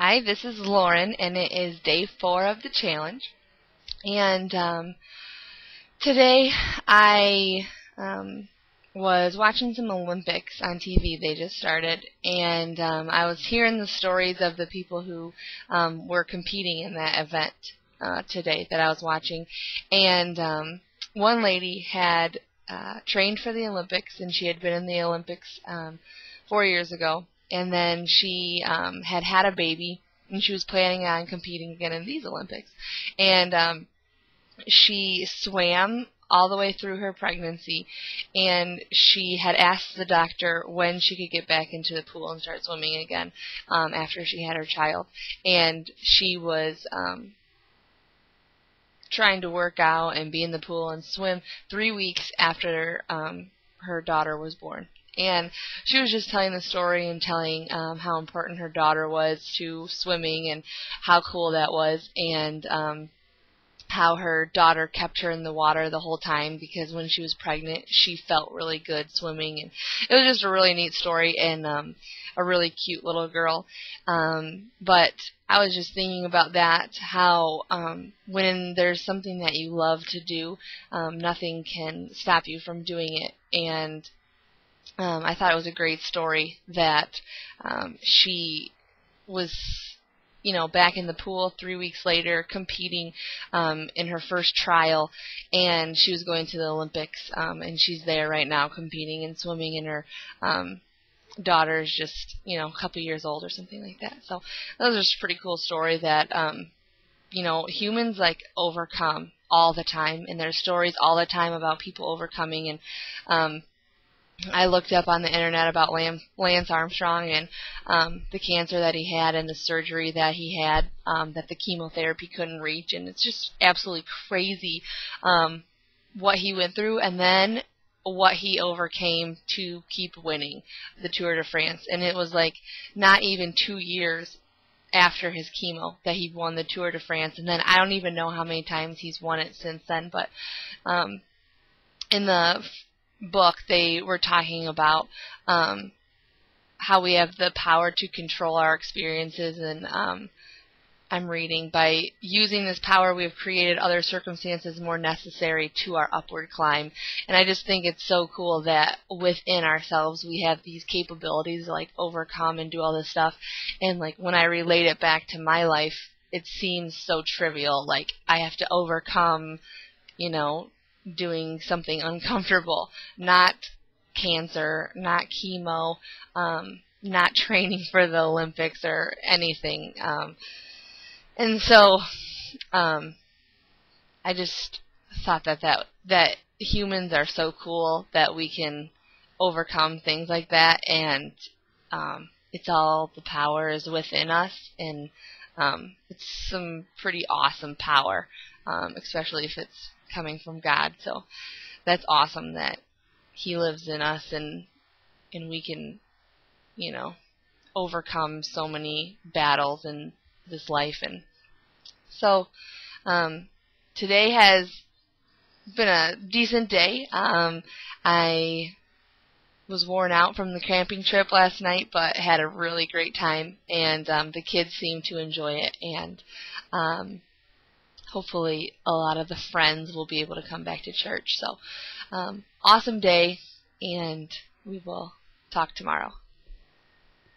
Hi, this is Lauren, and it is day 4 of the challenge. And today I was watching some Olympics on TV. They just started, and I was hearing the stories of the people who were competing in that event today that I was watching. And one lady had trained for the Olympics, and she had been in the Olympics 4 years ago. And then she had a baby, and she was planning on competing again in these Olympics. And she swam all the way through her pregnancy, and she had asked the doctor when she could get back into the pool and start swimming again after she had her child. And she was trying to work out and be in the pool and swim 3 weeks after her daughter was born. And she was just telling the story and telling how important her daughter was to swimming and how cool that was, and how her daughter kept her in the water the whole time because when she was pregnant she felt really good swimming. And it was just a really neat story and a really cute little girl. But I was just thinking about that, how when there's something that you love to do, nothing can stop you from doing it. And I thought it was a great story that she was, back in the pool 3 weeks later competing in her first trial, and she was going to the Olympics, and she's there right now competing and swimming, and her daughter's just, a couple years old or something like that. So that was just a pretty cool story that, humans overcome all the time, and there's stories all the time about people overcoming. And I looked up on the internet about Lance Armstrong and the cancer that he had and the surgery that he had that the chemotherapy couldn't reach, and it's just absolutely crazy what he went through and then what he overcame to keep winning the Tour de France. And it was not even 2 years after his chemo that he won the Tour de France, and then I don't even know how many times he's won it since then. But in the book they were talking about how we have the power to control our experiences, and I'm reading, by using this power we have created other circumstances more necessary to our upward climb. And I just think it's so cool that within ourselves we have these capabilities to overcome and do all this stuff. And when I relate it back to my life, it seems so trivial, I have to overcome doing something uncomfortable, not cancer, not chemo, not training for the Olympics or anything. And so I just thought that humans are so cool that we can overcome things like that, and it's all, the power is within us, and it's some pretty awesome power, especially if it's coming from God. So that's awesome that He lives in us, and we can, overcome so many battles in this life. And so today has been a decent day. I was worn out from the camping trip last night, but had a really great time, and the kids seem to enjoy it, and hopefully a lot of the friends will be able to come back to church. So awesome day, and we will talk tomorrow.